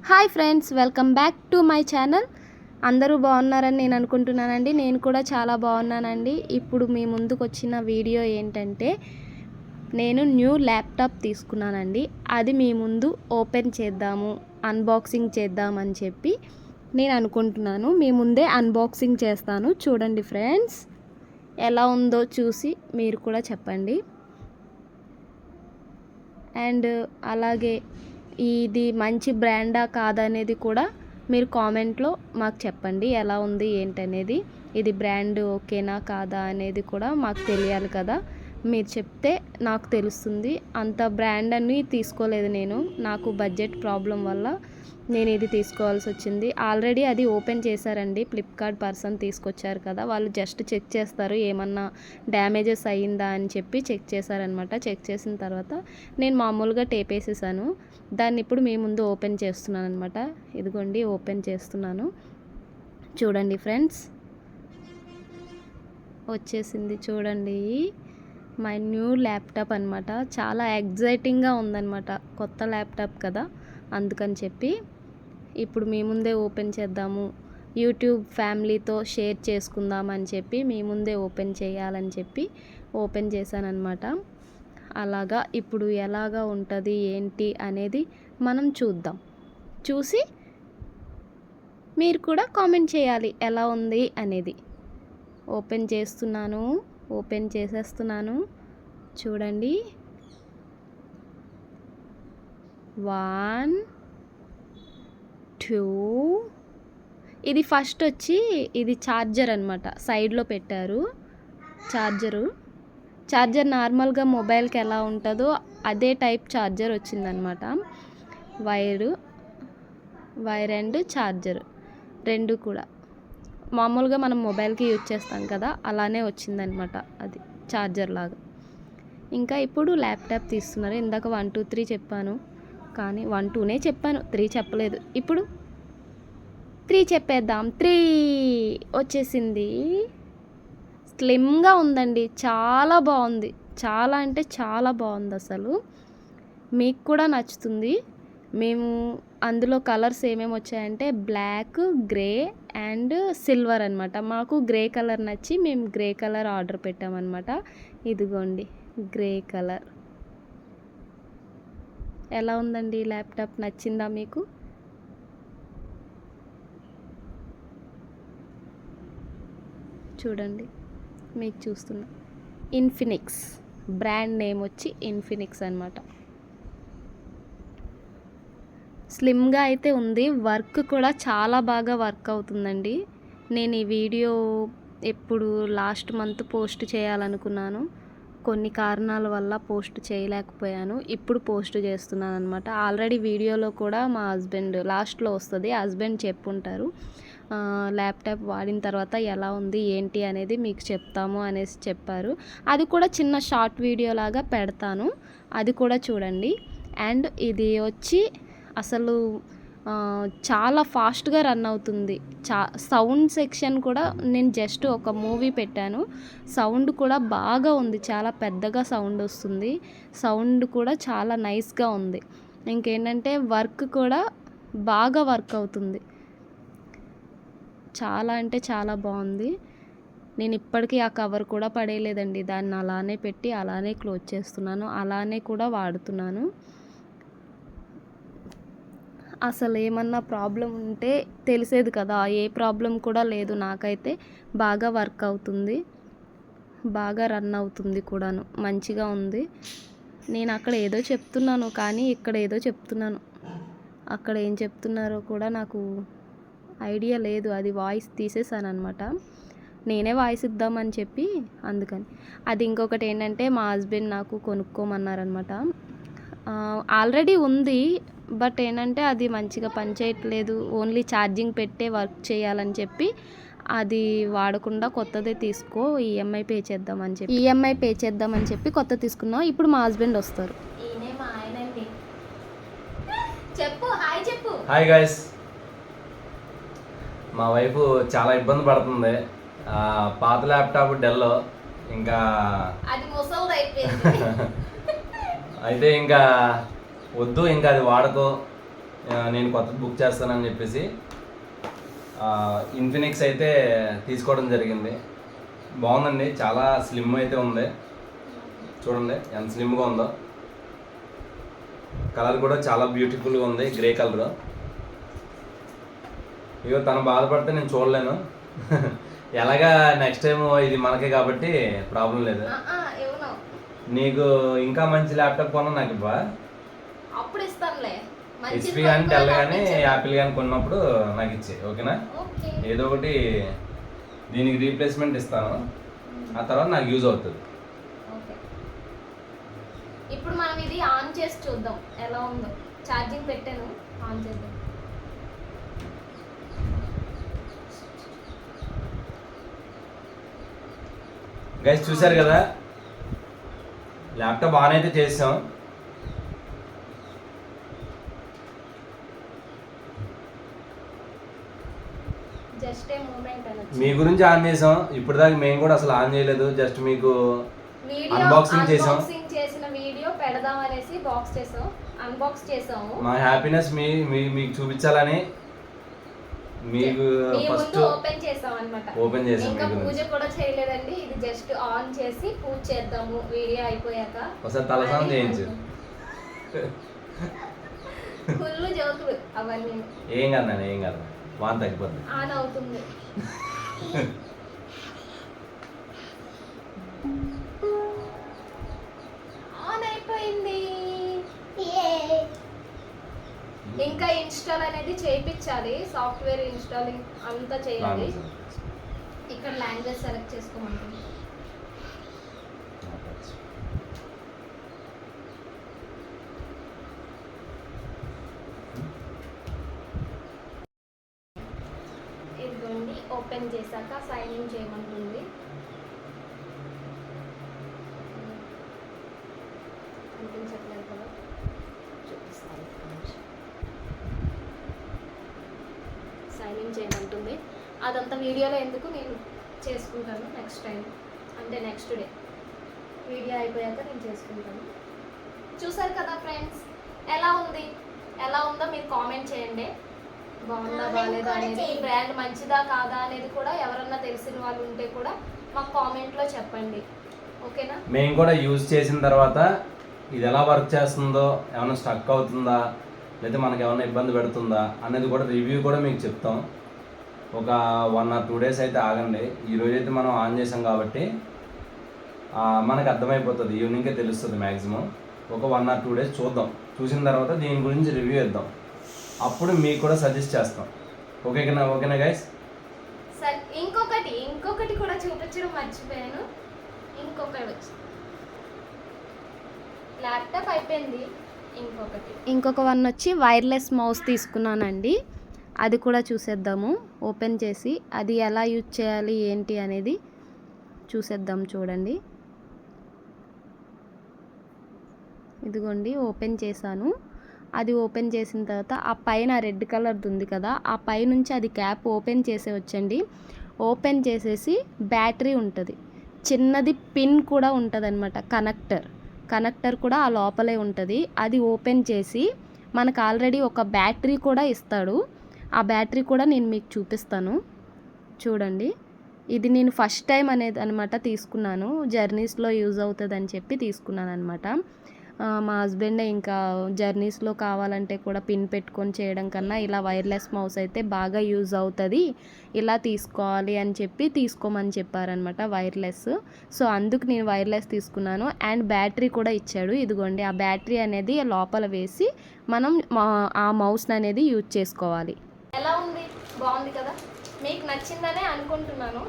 Hi friends, welcome back to my channel. అందరూ బాగున్నారని నేను అనుకుంటున్నానండి. నేను కూడా చాలా బాగున్నానండి. ఇప్పుడు మీ ముందుకు వచ్చిన వీడియో ఏంటంటే, నేను న్యూ ల్యాప్టాప్ తీసుకున్నానండి. అది మీ ముందు ఓపెన్ చేద్దాము, అన్బాక్సింగ్ చేద్దామని చెప్పి నేను అనుకుంటున్నాను. మీ ముందే అన్బాక్సింగ్ చేస్తాను. చూడండి ఫ్రెండ్స్, ఎలా ఉందో చూసి మీరు కూడా చెప్పండి. అండ్ అలాగే ఇది మంచి బ్రాండా కాదనేది కూడా మీరు కామెంట్లో మాకు చెప్పండి. ఎలా ఉంది ఏంటనేది, ఇది బ్రాండ్ ఓకేనా కాదా అనేది కూడా మాకు తెలియాలి కదా. మీరు చెప్తే నాకు తెలుస్తుంది. అంత బ్రాండ్ అని తీసుకోలేదు నేను, నాకు బడ్జెట్ ప్రాబ్లం వల్ల నేను ఇది తీసుకోవాల్సి వచ్చింది. ఆల్రెడీ అది ఓపెన్ చేశారండి. ఫ్లిప్కార్ట్ పర్సన్ తీసుకొచ్చారు కదా, వాళ్ళు జస్ట్ చెక్ చేస్తారు ఏమన్నా డ్యామేజెస్ అయ్యిందా అని చెప్పి చెక్ చేశారనమాట. చెక్ చేసిన తర్వాత నేను మామూలుగా టేప్ వేసేసాను. దాన్ని ఇప్పుడు మీ ముందు ఓపెన్ చేస్తున్నాను అనమాట. ఇదిగోండి, ఓపెన్ చేస్తున్నాను. చూడండి ఫ్రెండ్స్, వచ్చేసింది చూడండి. మై న్యూ ల్యాప్టాప్ అనమాట. చాలా ఎగ్జైటింగ్గా ఉందన్నమాట. కొత్త ల్యాప్టాప్ కదా, అందుకని చెప్పి ఇప్పుడు మీ ముందే ఓపెన్ చేద్దాము, యూట్యూబ్ ఫ్యామిలీతో షేర్ చేసుకుందామని చెప్పి మీ ముందే ఓపెన్ చేయాలని చెప్పి ఓపెన్ చేశానన్నమాట. అలాగా ఇప్పుడు ఎలాగా ఉంటుంది ఏంటి అనేది మనం చూద్దాం. చూసి మీరు కూడా కామెంట్ చేయాలి ఎలా ఉంది అనేది. ఓపెన్ చేస్తున్నాను, ఓపెన్ చేసేస్తున్నాను. చూడండి, 1 2. ఇది ఫస్ట్ వచ్చి ఇది ఛార్జర్ అనమాట. సైడ్లో పెట్టారు ఛార్జర్ నార్మల్గా మొబైల్కి ఎలా ఉంటుందో అదే టైప్ ఛార్జర్ వచ్చిందనమాట. వైర్ అండ్ ఛార్జర్ రెండు కూడా మామూలుగా మనం మొబైల్కి యూజ్ చేస్తాం కదా, అలానే వచ్చిందనమాట. అది ఛార్జర్ లాగా. ఇంకా ఇప్పుడు ల్యాప్టాప్ తీస్తున్నారు. ఇందాక 1 2 3 చెప్పాను, కానీ 1 2నే చెప్పాను, 3 చెప్పలేదు. ఇప్పుడు 3 చెప్పేద్దాం. 3 వచ్చేసింది. స్లిమ్గా ఉందండి, చాలా బాగుంది. చాలా అంటే చాలా బాగుంది అసలు. మీకు కూడా నచ్చుతుంది. మేము అందులో కలర్స్ ఏమేమి వచ్చాయంటే బ్లాక్, గ్రే అండ్ సిల్వర్ అనమాట. మాకు గ్రే కలర్ నచ్చి మేము గ్రే కలర్ ఆర్డర్ పెట్టామన్నమాట. ఇదిగోండి, గ్రే కలర్. ఎలా ఉందండి ల్యాప్టాప్? నచ్చిందా మీకు? చూడండి, మీకు చూస్తున్నా. ఇన్ఫినిక్స్ బ్రాండ్ నేమ్ వచ్చి ఇన్ఫినిక్స్ అనమాట. స్లిమ్గా అయితే ఉంది. వర్క్ కూడా చాలా బాగా వర్క్ అవుతుందండి. నేను ఈ వీడియో ఎప్పుడు లాస్ట్ మంత్ పోస్ట్ చేయాలనుకున్నాను, కొన్ని కారణాల వల్ల పోస్ట్ చేయలేకపోయాను. ఇప్పుడు పోస్ట్ చేస్తున్నాను అనమాట. ఆల్రెడీ వీడియోలో కూడా మా హస్బెండ్ లాస్ట్లో వస్తుంది, హస్బెండ్ చెప్పుంటారు ల్యాప్టాప్ వాడిన తర్వాత ఎలా ఉంది ఏంటి అనేది మీకు చెప్తాము అనేసి చెప్పారు. అది కూడా చిన్న షార్ట్ వీడియో లాగా పెడతాను, అది కూడా చూడండి. అండ్ ఇది వచ్చి అసలు చాలా ఫాస్ట్గా రన్ అవుతుంది. సౌండ్ సెక్షన్ కూడా నేను జస్ట్ ఒక మూవీ పెట్టాను, సౌండ్ కూడా బాగా ఉంది. చాలా పెద్దగా సౌండ్ వస్తుంది. సౌండ్ కూడా చాలా నైస్గా ఉంది. ఇంకేంటంటే వర్క్ కూడా బాగా వర్క్ అవుతుంది. చాలా అంటే చాలా బాగుంది. నేను ఇప్పటికీ ఆ కవర్ కూడా పడేయలేదండి. దాన్ని అలానే పెట్టి అలానే క్లోజ్ చేస్తున్నాను, అలానే కూడా వాడుతున్నాను. అసలు ఏమన్నా ప్రాబ్లం ఉంటే తెలిసేది కదా, ఏ ప్రాబ్లం కూడా లేదు. నాకైతే బాగా వర్క్ అవుతుంది, బాగా రన్ అవుతుంది కూడాను, మంచిగా ఉంది. నేను అక్కడ ఏదో చెప్తున్నాను కానీ ఇక్కడ ఏదో చెప్తున్నాను. అక్కడ ఏం చెప్తున్నారో కూడా నాకు ఐడియా లేదు. అది వాయిస్ తీసేసాను అనమాట. నేనే వాయిస్ ఇద్దామని చెప్పి అందుకని. అది ఇంకొకటి ఏంటంటే మా హస్బెండ్ నాకు కొనుక్కోమన్నారనమాట. ఆల్రెడీ ఉంది, బట్ ఏంటంటే అది మంచిగా పనిచేయట్లేదు. ఓన్లీ ఛార్జింగ్ పెట్టే వర్క్ చేయాలని చెప్పి అది వాడకుండా కొత్తదే తీసుకో, ఈఎంఐ పే చేద్దామని చెప్పి కొత్త తీసుకున్నాం. ఇప్పుడు మా హస్బెండ్ వస్తారు. Hi guys. మా వైఫ్ చాలా ఇబ్బంది పడుతుంది. పాత ల్యాప్టాప్ డెల్లో ఇంకా అయితే ఇంకా వద్దు, ఇంకా అది వాడకో, నేను కొత్తది బుక్ చేస్తానని చెప్పేసి ఇన్ఫినిక్స్ అయితే తీసుకోవడం జరిగింది. బాగుందండి, చాలా స్లిమ్ అయితే ఉంది. చూడండి ఎంత స్లిమ్గా ఉందో. కలర్ కూడా చాలా బ్యూటిఫుల్గా ఉంది, గ్రే కలర్. ఇగో తను బాధపడితే నేను చూడలేను. ఎలాగా నెక్స్ట్ టైం ఇది మనకే కాబట్టి ప్రాబ్లం లేదు. నీకు ఇంకా మంచి ల్యాప్టాప్ కొన్నా నాకు ఇవ్వ. అప్పుడు ఇస్తానులే. హెచ్పి కానీ డెల్ కానీ యాపిల్ కానీ కొన్నప్పుడు నాకు ఇచ్చే, ఓకేనా? ఏదో ఒకటి దీనికి రీప్లేస్మెంట్ ఇస్తాను, ఆ తర్వాత నాకు యూజ్ అవుతుంది. ఇప్పుడు మనం ఇది ఆన్ చేసి చూద్దాం ఎలా ఉందో. ఛార్జింగ్ పెట్టాను, ఆన్ చేద్దాం. గైస్ చూసారు కదా, ల్యాప్టాప్ ఆన్ అయితే చేసాం. జస్ట్ ఏ మూమెంట్ అనొచ్చు. మీ గురించి ఆన్ చేసాం, ఇప్పుడు దాకా మేము కూడా అసలు ఆన్ చేయలేదు. జస్ట్ మీకు అన్బాక్సింగ్ చేసాం. అన్బాక్సింగ్ చేసిన వీడియో పెడదాం అనేసి బాక్స్ చేసాం, అన్బాక్స్ చేసాము. మా హ్యాపీనెస్ మీకు చూపించాలని మీకు ఫస్ట్ ఓపెన్ చేసాం అన్నమాట. ఓపెన్ చేసాం. ఇంకా పూజ కూడా చేయలేదండి, ఇది జస్ట్ ఆన్ చేసి పూజ చేద్దాము వీడియో అయిపోయాక. ఒకసారి తలస్నానం చేయించు. ఫుల్ జోకులు అవన్నీ. ఏం కాదు నాన్న, ఏం కాదు, వాన్ తగ్గిపోతుంది. ఆన్ అవుతుంది. ఆన్ అయిపోయింది. ఇంకా ఇన్స్టాల్ అనేది చేయించాలి, సాఫ్ట్వేర్ ఇన్స్టాలింగ్ అంతా చేయాలి. ఇక్కడ లాంగ్వేజ్ సెలెక్ట్ చేసుకోమంటుంది. ఇదిగోండి, ఓపెన్ చేశాక సైన్ ఇన్ చేయమంటుంది. కనిపించట్లేదు కదా, చూపిస్తాను. సైన్ ఇన్ చేయమంటుంది. అదంతా వీడియోలో ఎందుకు, నేను చేసుకుంటాను నెక్స్ట్ టైం, అంటే నెక్స్ట్ డే వీడియో అయిపోయాక నేను చేసుకుంటాను. చూసారు కదా ఫ్రెండ్స్, ఎలా ఉంది, ఎలా ఉందో మీరు కామెంట్ చేయండి. బాగుందా బాగాలేదా అనేది, ఈ బ్రాండ్ మంచిదా కాదా అనేది కూడా ఎవరన్నా తెలిసిన వాళ్ళు ఉంటే కూడా మాకు కామెంట్లో చెప్పండి, ఓకేనా? మేము కూడా యూజ్ చేసిన తర్వాత ఇది ఎలా వర్క్ చేస్తుందో, ఏమైనా స్టక్ అవుతుందా, లేదా మనకి ఏమైనా ఇబ్బంది పెడుతుందా అనేది కూడా రివ్యూ కూడా మీకు చెప్తాం. ఒక 1 or 2 days అయితే ఆగండి. ఈరోజు అయితే మనం ఆన్ చేసాం కాబట్టి మనకు అర్థమైపోతుంది, ఈవినింగ్కే తెలుస్తుంది మ్యాక్సిమం. ఒక 1 or 2 days చూద్దాం, చూసిన తర్వాత దీని గురించి రివ్యూ ఇద్దాం, అప్పుడు మీకు కూడా సజెస్ట్ చేస్తాం. ఓకేనా గైస్? సరే, ఇంకొకటి కూడా చూపించడం మర్చిపోయాను. ల్యాప్టాప్ అయిపోయింది. ఇంకొక వన్ వచ్చి వైర్లెస్ మౌస్ తీసుకున్నానండి, అది కూడా చూసేద్దాము. ఓపెన్ చేసి అది ఎలా యూజ్ చేయాలి ఏంటి అనేది చూసేద్దాం. చూడండి, ఇదిగోండి ఓపెన్ చేశాను. అది ఓపెన్ చేసిన తర్వాత ఆ పైన రెడ్ కలర్ది ఉంది కదా, ఆ పైనుంచి అది క్యాప్ ఓపెన్ చేసేవచ్చండి. ఓపెన్ చేసేసి బ్యాటరీ ఉంటుంది, చిన్నది పిన్ కూడా ఉంటుంది అనమాట, కనెక్టర్ కూడా ఆ లోపలే ఉంటుంది. అది ఓపెన్ చేసి మనకు ఆల్రెడీ ఒక బ్యాటరీ కూడా ఇస్తాడు. ఆ బ్యాటరీ కూడా నేను మీకు చూపిస్తాను. చూడండి, ఇది నేను ఫస్ట్ టైం అనేది అనమాట తీసుకున్నాను, జర్నీస్లో యూజ్ అవుతుంది అని చెప్పి తీసుకున్నాను అనమాట. మా హస్బెండ్ ఇంకా జర్నీస్లో కావాలంటే కూడా పిన్ పెట్టుకొని చేయడం కన్నా ఇలా వైర్లెస్ మౌస్ అయితే బాగా యూజ్ అవుతుంది, ఇలా తీసుకోవాలి అని చెప్పి తీసుకోమని చెప్పారనమాట వైర్లెస్. సో అందుకు నేను వైర్లెస్ తీసుకున్నాను. అండ్ బ్యాటరీ కూడా ఇచ్చాడు. ఇదిగోండి, ఆ బ్యాటరీ అనేది లోపల వేసి మనం ఆ మౌస్ని అనేది యూజ్ చేసుకోవాలి. ఎలా ఉంది, బాగుంది కదా? మీకు నచ్చిందనే అనుకుంటున్నాను.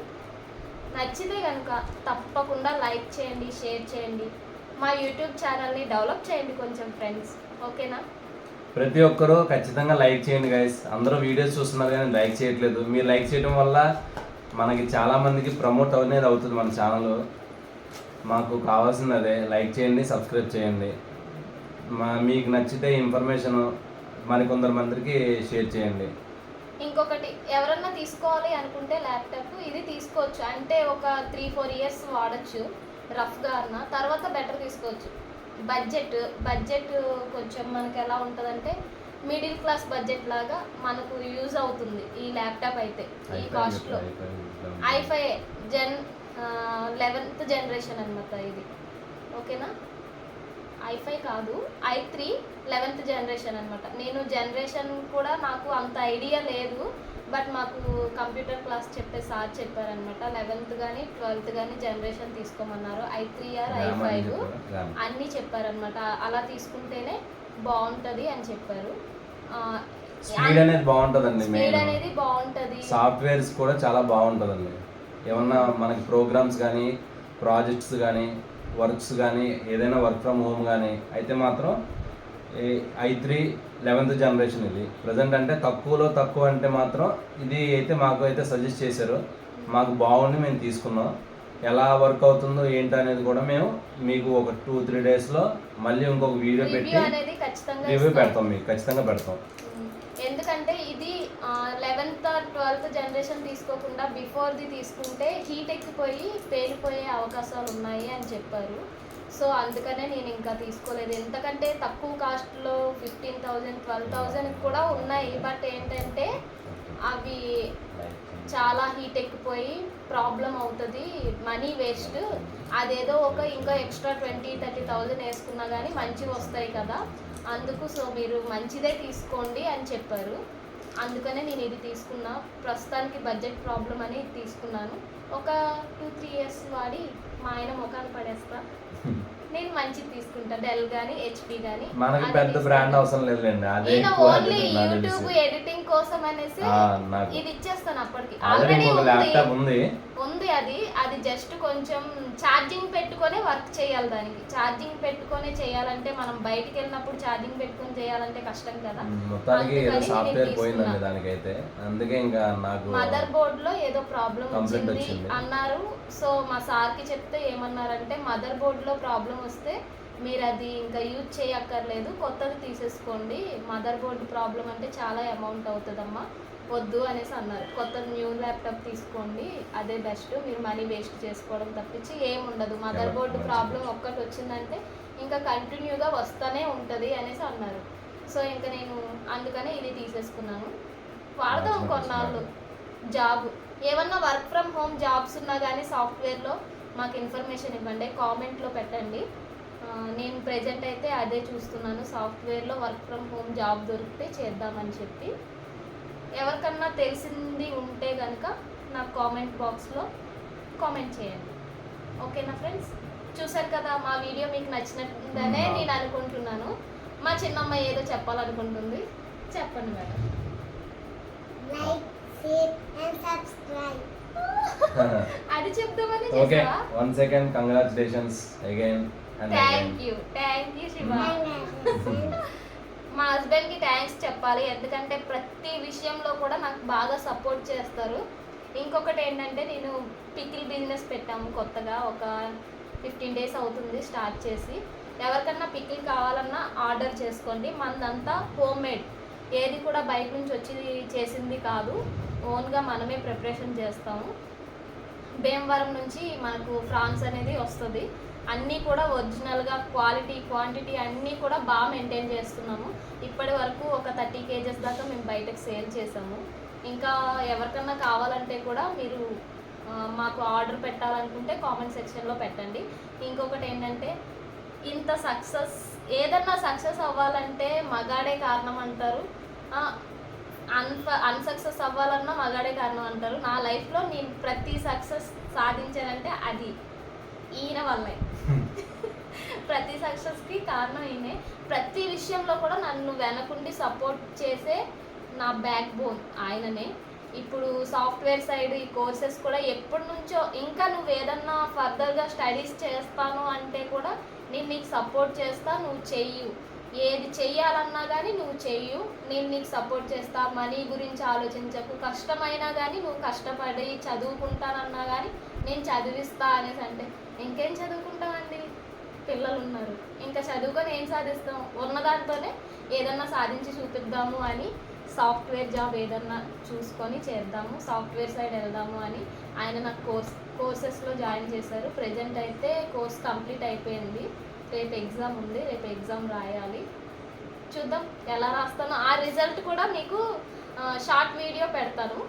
నచ్చితే కనుక తప్పకుండా లైక్ చేయండి, షేర్ చేయండి, మా యూట్యూబ్ ఛానల్ని డెవలప్ చేయండి కొంచెం ఫ్రెండ్స్, ఓకేనా? ప్రతి ఒక్కరూ ఖచ్చితంగా లైక్ చేయండి గైస్. అందరూ వీడియోస్ చూస్తున్నారు కానీ లైక్ చేయట్లేదు. మీరు లైక్ చేయడం వల్ల మనకి చాలామందికి ప్రమోట్ అనేది అవుతుంది మన ఛానల్. మాకు కావాల్సింది అదే, లైక్ చేయండి, సబ్స్క్రైబ్ చేయండి. మీకు నచ్చితే ఇన్ఫర్మేషన్ మరికొందరు మందికి షేర్ చేయండి. ఇంకొకటి, ఎవరన్నా తీసుకోవాలి అనుకుంటే ల్యాప్టాప్ ఇది తీసుకోవచ్చు, అంటే ఒక 3-4 years వాడచ్చు రఫ్గా అన్న, తర్వాత బెటర్ తీసుకోవచ్చు. బడ్జెట్ కొంచెం మనకి ఎలా ఉంటుందంటే మిడిల్ క్లాస్ బడ్జెట్ లాగా మనకు యూజ్ అవుతుంది ఈ ల్యాప్టాప్ అయితే ఈ కాస్ట్లో. i5 జెన్ 11th జనరేషన్ అనమాట ఇది, ఓకేనా. i5 కాదు, i3 11th జనరేషన్ అనమాట. నేను జనరేషన్ కూడా నాకు అంత ఐడియా లేదు, బట్ మాకు కంప్యూటర్ క్లాస్ చెప్పే సార్ చెప్పారనమాట 11th కానీ 12th కానీ జనరేషన్ తీసుకోమన్నారు. i3 ఆర్ i5 అన్నీ చెప్పారనమాట. అలా తీసుకుంటేనే బాగుంటుంది అని చెప్పారు. స్పీడ్ అనేది బాగుంటుందండి, స్పీడ్ అనేది బాగుంటుంది, సాఫ్ట్వేర్స్ కూడా చాలా బాగుంటుందండి. ఏమన్నా మనకి ప్రోగ్రామ్స్ కానీ ప్రాజెక్ట్స్ కానీ వర్క్స్ కానీ ఏదైనా వర్క్ ఫ్రమ్ హోమ్ కానీ అయితే మాత్రం i3 11th జనరేషన్ ఇది ప్రజెంట్. అంటే తక్కువలో తక్కువ అంటే మాత్రం ఇది అయితే మాకు అయితే సజెస్ట్ చేశారు, మాకు బాగుండి మేము తీసుకున్నాం. ఎలా వర్క్ అవుతుందో ఏంటి అనేది కూడా మేము మీకు ఒక 2-3 డేస్లో మళ్ళీ ఇంకొక వీడియో పెట్టి రివ్యూ పెడతాం, మీకు ఖచ్చితంగా పెడతాం. ఎందుకంటే ఇది 11th or 12th జనరేషన్ తీసుకోకుండా బిఫోర్ది తీసుకుంటే హీట్ ఎక్కిపోయి పేలిపోయే అవకాశాలు ఉన్నాయి అని చెప్పారు. సో అందుకనే నేను ఇంకా తీసుకోలేదు. ఎందుకంటే తక్కువ కాస్ట్లో 15,000 12,000 కూడా ఉన్నాయి, బట్ ఏంటంటే అవి చాలా హీట్ ఎక్కిపోయి ప్రాబ్లం అవుతుంది, మనీ వేస్ట్. అదేదో ఇంకా ఎక్స్ట్రా 20-30,000 వేసుకున్నా కానీ మంచివి వస్తాయి కదా, అందుకు సో మీరు మంచిదే తీసుకోండి అని చెప్పారు. అందుకనే నేను ఇది తీసుకున్నా. ప్రస్తుతానికి బడ్జెట్ ప్రాబ్లం అని తీసుకున్నాను. ఒక 2-3 ఇయర్స్ వాడి మా ఆయన ముఖాన్ని పడేస్తా. నేను మంచిది తీసుకుంటా, డెల్ కానీ హెచ్పి కానీ. మనకి పెద్ద బ్రాండ్ అవసరం లేదులేండి, అదే ఓన్లీ యూట్యూబ్ ఎడిటింగ్ కోసం అనేసి ఇది ఇచ్చేస్తాను. అప్పటికి ఆల్రెడీ ల్యాప్టాప్ ఉంది, అది జస్ట్ కొంచెం ఛార్జింగ్ పెట్టుకొని వర్క్ చేయాలి. దానికి ఛార్జింగ్ పెట్టుకొని చేయాలంటే మనం బయటికి వెళ్ళినప్పుడు ఛార్జింగ్ పెట్టుకొని చేయాలంటే కష్టం కదా. మొత్తానికి ఏదో సాఫ్ట్వేర్ పోయిందండి దానికైతే, అందుకే ఇంకా నాకు మదర్ బోర్డ్ లో ఏదో ప్రాబ్లం వచ్చింది అన్నారు. సో మా సార్కి చెప్తే ఏమన్నారంటే మదర్ బోర్డ్ లో ప్రాబ్లం వస్తే మీరు అది ఇంకా యూజ్ చేయక్కర్లేదు, కొత్తది తీసేసుకోండి. మదర్ బోర్డు ప్రాబ్లం అంటే చాలా అమౌంట్ అవుతుందమ్మా, వద్దు అనేసి అన్నారు. కొత్త న్యూ ల్యాప్టాప్ తీసుకోండి, అదే బెస్ట్. మీరు మనీ వేస్ట్ చేసుకోవడం తప్పించి ఏముండదు. మదర్ బోర్డు ప్రాబ్లం ఒక్కటి వచ్చిందంటే ఇంకా కంటిన్యూగా వస్తూనే ఉంటుంది అనేసి అన్నారు. సో ఇంకా నేను అందుకనే ఇది తీసేసుకున్నాను. వాడదాం కొన్నాళ్ళు. జాబ్ ఏమన్నా వర్క్ ఫ్రమ్ హోమ్ జాబ్స్ ఉన్నా కానీ సాఫ్ట్వేర్లో మాకు ఇన్ఫర్మేషన్ ఇవ్వండి, కామెంట్లో పెట్టండి. నేను ప్రెజెంట్ అయితే అదే చూస్తున్నాను, సాఫ్ట్వేర్లో వర్క్ ఫ్రమ్ హోమ్ జాబ్ దొరికితే చేద్దామని చెప్పి. ఎవరికన్నా తెలిసింది ఉంటే కనుక నాకు కామెంట్ బాక్స్లో కామెంట్ చేయండి, ఓకేనా ఫ్రెండ్స్. చూసారు కదా, మా వీడియో మీకు నచ్చినట్టుందనే నేను అనుకుంటున్నాను. మా చిన్నమ్మ ఏదో చెప్పాలనుకుంటుంది, చెప్పండి madam. Like, share and subscribe. అది చెప్దామని okay, 1 second congratulations again. Thank you Shiva. మా హస్బెండ్కి థ్యాంక్స్ చెప్పాలి, ఎందుకంటే ప్రతి విషయంలో కూడా నాకు బాగా సపోర్ట్ చేస్తారు. ఇంకొకటి ఏంటంటే నేను పికిల్ బిజినెస్ పెట్టాము కొత్తగా, ఒక 15 days అవుతుంది స్టార్ట్ చేసి. ఎవరికన్నా పికిల్ కావాలన్నా ఆర్డర్ చేసుకోండి. మనదంతా హోమ్ మేడ్, ఏది కూడా బయట నుంచి వచ్చి చేసింది కాదు, ఓన్గా మనమే ప్రిపరేషన్ చేస్తాము. భీమవరం నుంచి మనకు ఫ్రాన్స్ అనేది వస్తుంది. అన్నీ కూడా ఒరిజినల్గా క్వాలిటీ క్వాంటిటీ అన్నీ కూడా బాగా మెయింటైన్ చేస్తున్నాము. ఇప్పటి వరకు ఒక 30 kgs దాకా మేము బయటకు సేల్ చేసాము. ఇంకా ఎవరికన్నా కావాలంటే కూడా మీరు మాకు ఆర్డర్ పెట్టాలనుకుంటే కామెంట్ సెక్షన్లో పెట్టండి. ఇంకొకటి ఏంటంటే ఇంత ఏదన్నా సక్సెస్ అవ్వాలంటే మగాడే కారణం అంటారు, అన్సక్సెస్ అవ్వాలన్నా మగాడే కారణం అంటారు. నా లైఫ్లో నేను ప్రతి సక్సెస్ సాధించానంటే అది ఈయన వల్లే. ప్రతి సక్సెస్కి కారణం ఈయనే. ప్రతి విషయంలో కూడా నన్ను వెనకుండి సపోర్ట్ చేసే నా బ్యాక్ బోన్ ఆయననే. ఇప్పుడు సాఫ్ట్వేర్ సైడ్ ఈ కోర్సెస్ కూడా ఎప్పటి నుంచో, ఇంకా నువ్వు ఏదన్నా ఫర్దర్గా స్టడీస్ చేస్తాను అంటే కూడా నేను నీకు సపోర్ట్ చేస్తా, నువ్వు చెయ్యు, ఏది చెయ్యాలన్నా కానీ నువ్వు చెయ్యు, నేను నీకు సపోర్ట్ చేస్తా. మనీ గురించి ఆలోచించకు, కష్టమైనా కానీ నువ్వు కష్టపడి చదువుకుంటానన్నా కానీ నేను చదివిస్తా అనేసి. అంటే ఇంకేం చదువుకుంటామండి, పిల్లలు ఉన్నారు, ఇంకా చదువుకొని ఏం సాధిస్తాం, ఉన్నదాంతోనే ఏదన్నా సాధించి చూపిద్దాము అని సాఫ్ట్వేర్ జాబ్ ఏదన్నా చూసుకొని చేద్దాము, సాఫ్ట్వేర్ సైడ్ వెళ్దాము అని ఆయన నాకు కోర్సెస్లో జాయిన్ చేశారు. ప్రజెంట్ అయితే కోర్స్ కంప్లీట్ అయిపోయింది, రేపు ఎగ్జామ్ ఉంది, రేపు ఎగ్జామ్ రాయాలి. చూద్దాం ఎలా రాస్తానో. ఆ రిజల్ట్ కూడా మీకు షార్ట్ వీడియో పెడతాను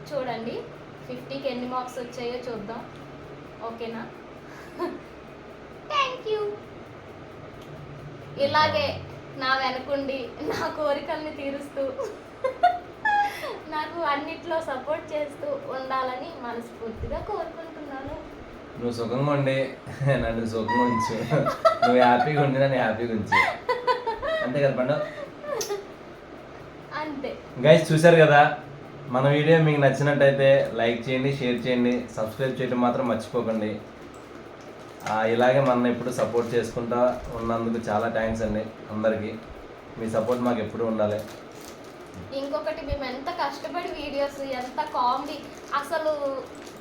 చూడండి. 50కి ఎన్ని మార్క్స్ వచ్చాయో చూద్దాం. ఓకేనా? Thank you. ఇలాగే నా వెనకుండి నా కోరికల్ని తీరుస్తూ నాకు అన్నిట్లో సపోర్ట్ చేస్తూ ఉండాలని మనస్ఫూర్తిగా కోరుకుంటున్నాను. నువ్వు సుఖంగా ఉండి నన్ను సుఖంగా ఉంచు, నువ్వు హ్యాపీగా ఉండి నన్ను హ్యాపీగా ఉంచు, అంతే కదా పండు. అంతే గైస్, చూశారు కదా, మన వీడియో మీకు నచ్చినట్టయితే లైక్ చేయండి, షేర్ చేయండి, సబ్స్క్రైబ్ చేయడం మాత్రం మర్చిపోకండి. ఇలాగే మన ఎప్పుడు సపోర్ట్ చేసుకుంటా ఉన్నందుకు చాలా థ్యాంక్స్ అండి అందరికీ. మీ సపోర్ట్ మాకు ఎప్పుడు ఉండాలి. ఇంకొకటి, మేము ఎంత కష్టపడి వీడియోస్, ఎంత కామెడీ, అసలు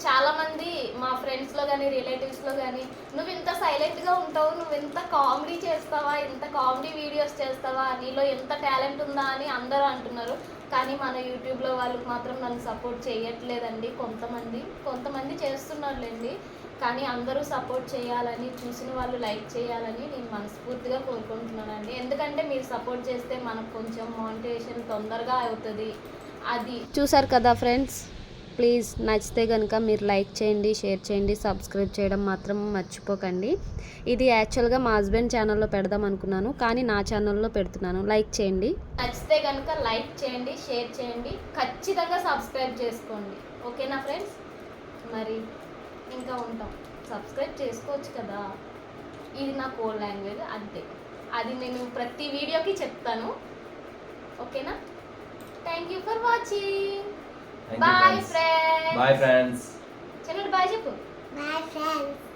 చాలామంది మా ఫ్రెండ్స్లో కానీ రిలేటివ్స్లో కానీ నువ్వు ఇంత సైలెంట్గా ఉంటావు, నువ్వు ఇంత కామెడీ చేస్తావా, ఇంత కామెడీ వీడియోస్ చేస్తావా, నీలో ఎంత టాలెంట్ ఉందా అని అందరూ అంటున్నారు. కానీ మన యూట్యూబ్లో వాళ్ళకి మాత్రం నన్ను సపోర్ట్ చేయట్లేదండి. కొంతమంది చేస్తున్నారులేండి. కానీ అందరూ సపోర్ట్ చేయాలని, చూసిన వాళ్ళు లైక్ చేయాలని నేను మనస్ఫూర్తిగా కోరుకుంటున్నానండి. ఎందుకంటే మీరు సపోర్ట్ చేస్తే మనకు కొంచెం మోటివేషన్ తొందరగా అవుతుంది. అది చూసారు కదా ఫ్రెండ్స్. ప్లీజ్ నచ్చితే కనుక మీరు లైక్ చేయండి, షేర్ చేయండి, సబ్స్క్రైబ్ చేయడం మాత్రం మర్చిపోకండి. ఇది యాక్చువల్గా మా హస్బెండ్ ఛానల్లో పెడదాం అనుకున్నాను, కానీ నా ఛానల్లో పెడుతున్నాను. లైక్ చేయండి. నచ్చితే కనుక లైక్ చేయండి, షేర్ చేయండి, ఖచ్చితంగా సబ్స్క్రైబ్ చేసుకోండి. ఓకేనా ఫ్రెండ్స్? మరి ఇంకా ఉంటాం. సబ్స్క్రైబ్ చేసుకోవచ్చు కదా, ఇది నా కోడ్ లాంగ్వేజ్ అంతే. అది నేను ప్రతి వీడియోకి చెప్తాను. ఓకేనా? Thank you for watching. Bye friends. Bye friends. చిన్నటి బాయ్ చెప్పు. Bye friends.